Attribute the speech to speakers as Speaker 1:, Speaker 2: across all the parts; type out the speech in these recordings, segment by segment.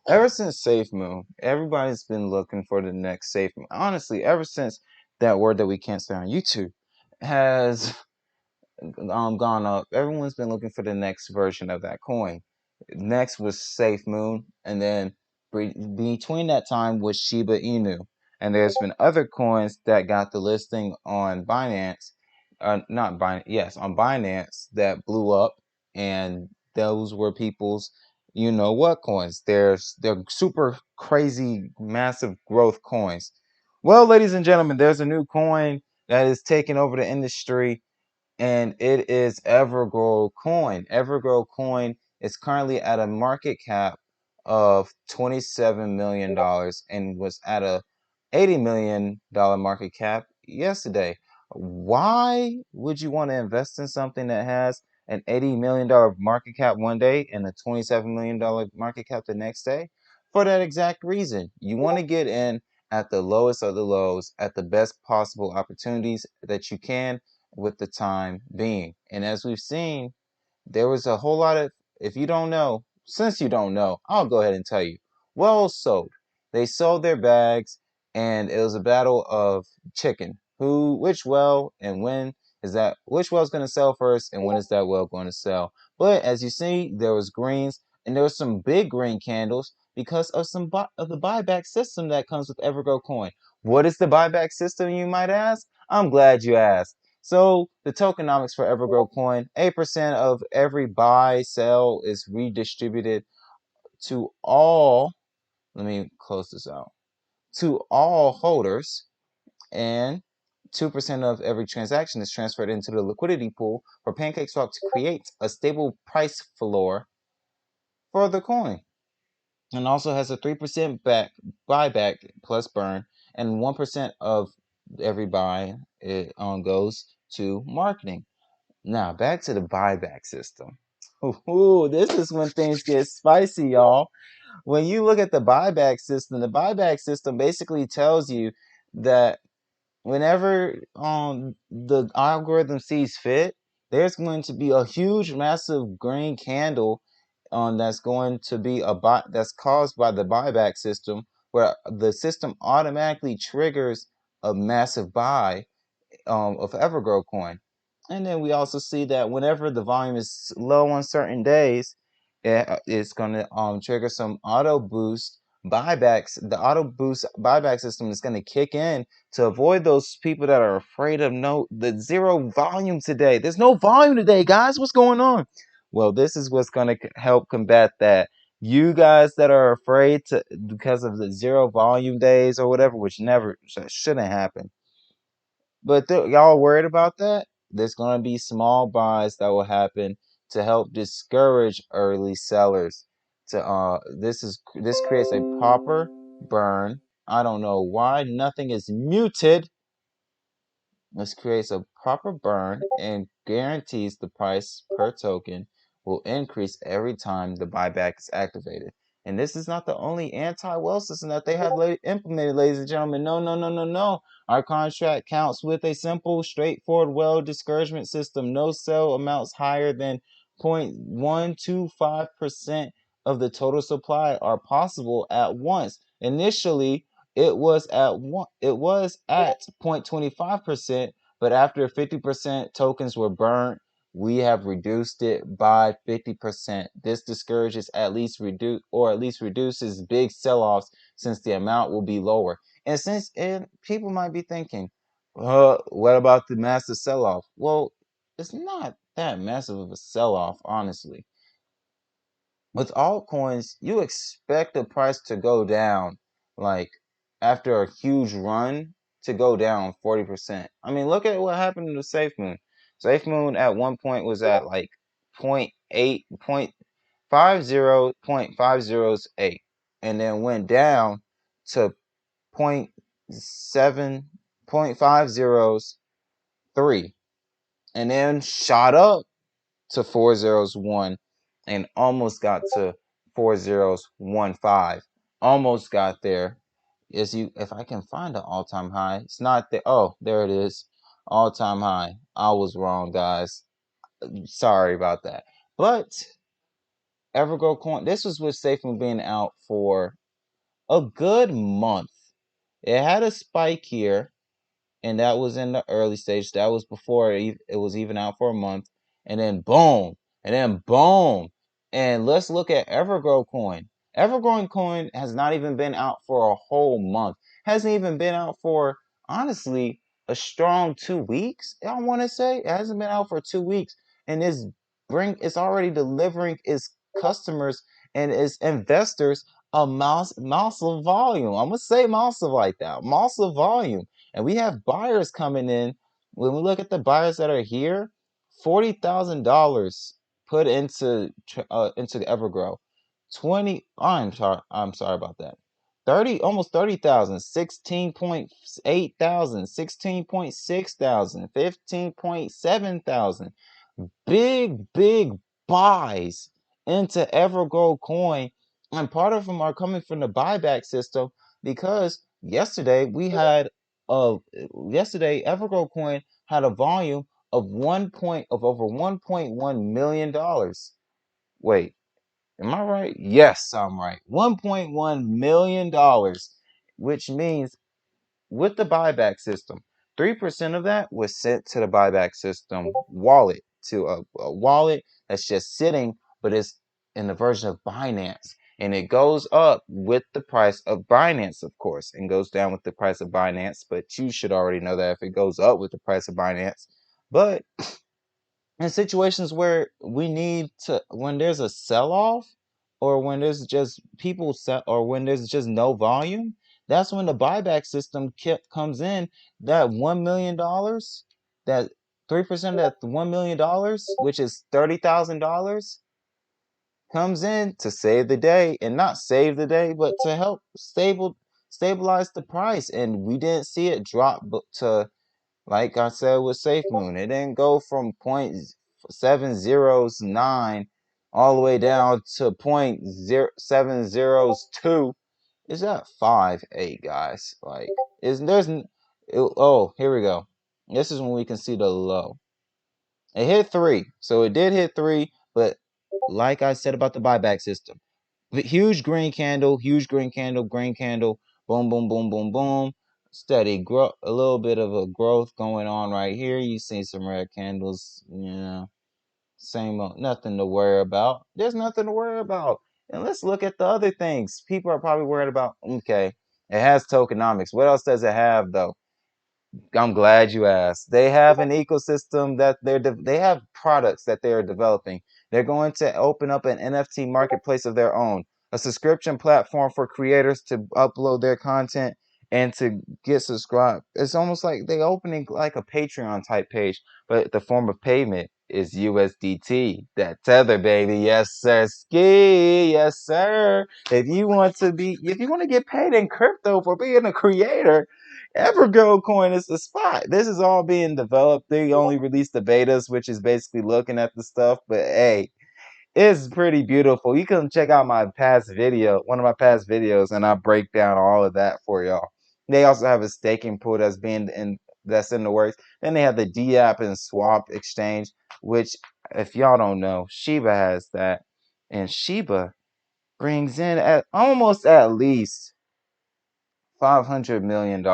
Speaker 1: Ever since Safe Moon, everybody's been looking for the next Safe Moon. Honestly, ever since that word that we can't say on YouTube has gone up, everyone's been looking for the next version of that coin. Next was Safe Moon, and then between that time was Shiba Inu. And there's been other coins that got the listing on Binance, not Binance, yes, on Binance that blew up, and those were people's, you know what coins. They're super crazy, massive growth coins. Well, ladies and gentlemen, there's a new coin that is taking over the industry, and it is Evergrow coin. Evergrow coin is currently at a market cap of $27 million and was at a $80 million market cap yesterday. Why would you want to invest in something that has an $80 million market cap one day and a $27 million market cap the next day? For that exact reason, you want to get in at the lowest of the lows, at the best possible opportunities that you can with the time being. And as we've seen, there was a whole lot of, if you don't know, since you don't know, I'll go ahead and tell you. Wells sold. They sold their bags, and it was a battle of chicken. Which well, and when which well's going to sell first, and when is that well going to sell? But as you see, there was greens, and there was some big green candles because of of the buyback system that comes with Evergrow coin. What is the buyback system, you might ask? I'm glad you asked. So the tokenomics for Evergrow coin, 8% of every buy, sell is redistributed to all, let me close this out, to all holders, and 2% of every transaction is transferred into the liquidity pool for PancakeSwap to create a stable price floor for the coin. And also has a 3% buyback plus burn, and 1% of every buy it goes to marketing. Now, back to the buyback system. Ooh, this is when things get spicy, y'all. When you look at the buyback system basically tells you that whenever the algorithm sees fit, there's going to be a huge, massive green candle that's going to be that's caused by the buyback system, where the system automatically triggers a massive buy of Evergrow coin. And then we also see that whenever the volume is low on certain days, it's going to trigger some auto boost buybacks. The auto boost buyback system is going to kick in to avoid those people that are afraid of the zero volume today. There's no volume today, guys. What's going on? Well, this is what's going to help combat that. You guys that are afraid to because of the zero volume days or whatever, which never shouldn't happen, but y'all worried about that? There's going to be small buys that will happen to help discourage early sellers. This creates a proper burn. I don't know why nothing is muted. This creates a proper burn and guarantees the price per token will increase every time the buyback is activated. And this is not the only anti-well system that they have implemented, ladies and gentlemen. No, no, no, no, no. Our contract counts with a simple, straightforward well discouragement system. No sell amounts higher than 0.125% of the total supply are possible at once. Initially, it was at 0.25%, but after 50% tokens were burnt, we have reduced it by 50%. This discourages at least reduces big sell-offs, since the amount will be lower. And people might be thinking, what about the massive sell-off? Well, it's not that massive of a sell-off, honestly. With altcoins, you expect the price to go down, like after a huge run, to go down 40%. I mean, look at what happened to SafeMoon. SafeMoon at one point was at like point 0.8, 0.5008, and then went down to point 0.7, 0.503, and then shot up to 401 and almost got to 4015. Almost got there. If I can find an all-time high, it's not there. Oh, there it is. All-time high. I was wrong, guys. Sorry about that. But Evergrow coin. This was with SafeMoon being out for a good month. It had a spike here, and that was in the early stage. That was before it was even out for a month, and then boom, and then boom. And let's look at Evergrow coin. Evergrow coin has not even been out for a whole month. Hasn't even been out for, honestly, a strong 2 weeks. I want to say it hasn't been out for 2 weeks, and it's already delivering its customers and its investors a mouse of volume. I'm gonna say mouse of like that, mouse of volume. And we have buyers coming in. When we look at the buyers that are here, $40,000 put into Evergrow. 20. I'm sorry about that. 30, almost 30,000, 16.8 thousand, 16.6 thousand, 15.7 thousand. Big buys into Evergrow coin, and part of them are coming from the buyback system because yesterday Evergrow coin had a volume of over 1.1 million dollars. Wait, am I right? Yes, I'm right. 1.1 million dollars, which means with the buyback system, 3% of that was sent to the buyback system wallet, to a wallet that's just sitting, but it's in the version of Binance. And it goes up with the price of Binance, of course, and goes down with the price of Binance. But you should already know that if it goes up with the price of Binance. But in situations where when there's a sell-off, or when there's just people sell, or when there's just no volume, that's when the buyback system comes in. That $1 million, that 3% of that $1 million, which is $30,000, comes in to save the day. And not save the day, but to help stabilize the price. And we didn't see it drop to, like I said with SafeMoon, it didn't go from 0.709 all the way down to 0.0702. It's at 5.8, guys. Like, oh, here we go. This is when we can see the low. It hit 3. So it did hit 3, but like I said about the buyback system, huge green candle, green candle, boom, boom, boom, boom, boom. Steady growth, a little bit of a growth going on right here. You see some red candles, same old, nothing to worry about. There's nothing to worry about. And let's look at the other things. People are probably worried about, okay, it has tokenomics. What else does it have, though? I'm glad you asked. They have an ecosystem that they have products that they are developing. They're going to open up an NFT marketplace of their own, a subscription platform for creators to upload their content and to get subscribed. It's almost like they opening like a Patreon type page, but the form of payment is USDT. That tether, baby. Yes, sir. Ski. Yes, sir. If you want to get paid in crypto for being a creator, Evergrow coin is the spot. This is all being developed. They only released the betas, which is basically looking at the stuff. But hey, it's pretty beautiful. You can check out one of my past videos, and I break down all of that for y'all. They also have a staking pool that's in the works. Then they have the DApp and Swap exchange, which, if y'all don't know, Shiba has that, and Shiba brings in at almost at least $500 million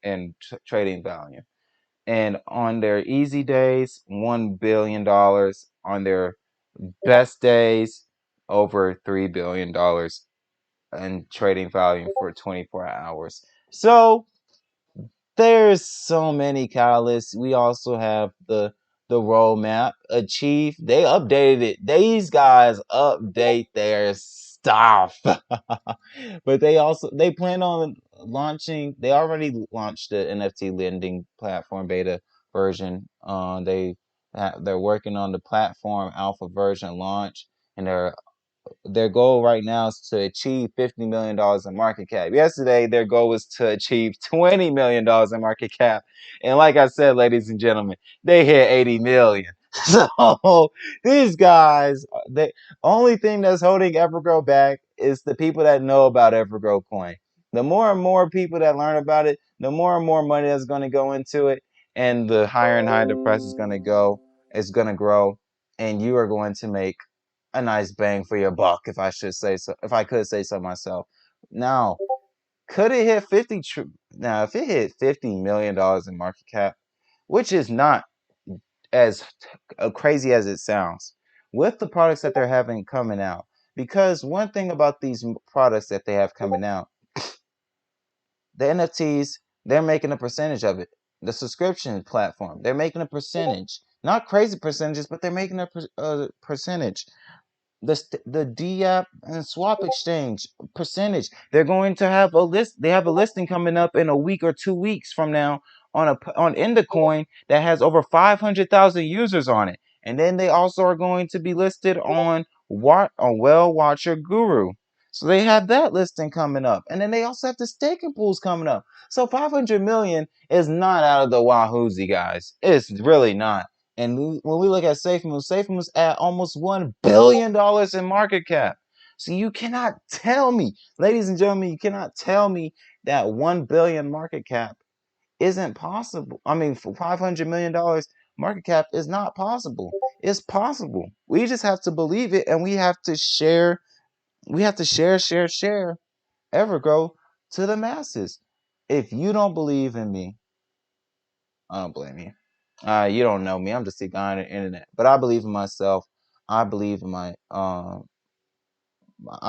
Speaker 1: in trading value. And on their easy days, $1 billion. On their best days, over $3 billion in trading value for 24 hours. So there's so many catalysts. We also have the roadmap. Achieve. They updated it. These guys update their stuff. But they plan on launching. They already launched the NFT lending platform beta version. They're working on the platform alpha version launch, and their goal right now is to achieve $50 million in market cap. Yesterday, their goal was to achieve $20 million in market cap. And like I said, ladies and gentlemen, they hit 80 million. So these guys, the only thing that's holding Evergrow back is the people that know about Evergrow coin. The more and more people that learn about it, the more and more money that's going to go into it, and the higher and higher the price is going to go, it's going to grow, and you are going to make a nice bang for your buck, if I should say so, if I could say so myself. Now, could it hit 50? Now, if it hit $50 million in market cap, which is not as crazy as it sounds, with the products that they're having coming out, because one thing about these products that they have coming out, the NFTs, they're making a percentage of it. The subscription platform, they're making a percentage, not crazy percentages, but they're making a percentage. The DApp and swap exchange percentage. They're going to have a list. They have a listing coming up in a week or 2 weeks from now on Indacoin that has over 500,000 users on it. And then they also are going to be listed on Whale Watcher Guru. So they have that listing coming up. And then they also have the staking pools coming up. So 500 million is not out of the wahoozy, guys. It's really not. And when we look at SafeMoon's at almost $1 billion in market cap. So you cannot tell me, ladies and gentlemen, you cannot tell me that 1 billion market cap isn't possible. I mean, for $500 million market cap is not possible. It's possible. We just have to believe it, and we have to share. We have to share Evergrow to the masses. If you don't believe in me, I don't blame you. You don't know me. I'm just a guy on the internet. But I believe in myself. I believe in I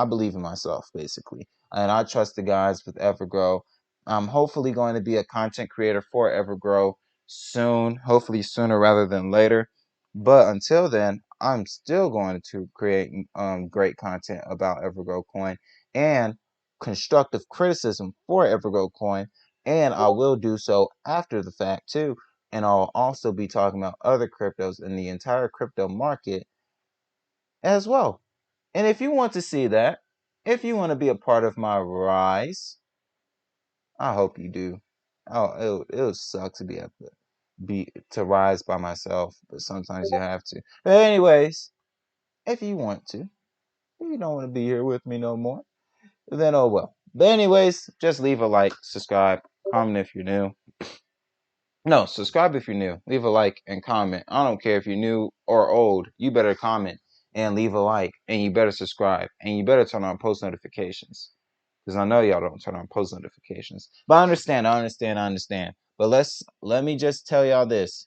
Speaker 1: believe in myself, basically. And I trust the guys with Evergrow. I'm hopefully going to be a content creator for Evergrow soon, hopefully sooner rather than later. But until then, I'm still going to create great content about Evergrow Coin and constructive criticism for Evergrow Coin. And I will do so after the fact too. And I'll also be talking about other cryptos in the entire crypto market as well. And if you want to see that, if you want to be a part of my rise, I hope you do. Oh, it'll suck to to rise by myself, but sometimes you have to. But anyways, if you want to, if you don't want to be here with me no more, then oh well. But anyways, just leave a like, subscribe, comment if you're new. No, subscribe if you're new. Leave a like and comment. I don't care if you're new or old. You better comment and leave a like, and you better subscribe, and you better turn on post notifications, because I know y'all don't turn on post notifications. But I understand. But let me just tell y'all this: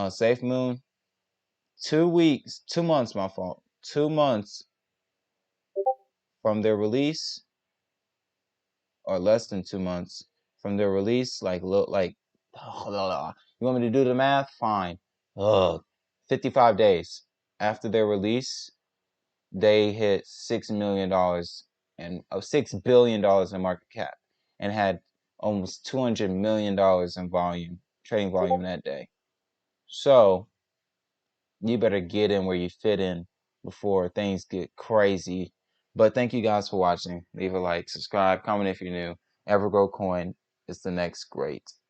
Speaker 1: Safe Moon, 2 weeks, 2 months, my fault, 2 months from their release, or less than 2 months from their release. Like, look, like, you want me to do the math? Fine. 55 days after their release, they hit $6 million and $6 billion in market cap, and had almost $200 million in trading volume that day. So you better get in where you fit in before things get crazy. But thank you guys for watching. Leave a like, subscribe, comment if you're new. Evergrow Coin is the next great.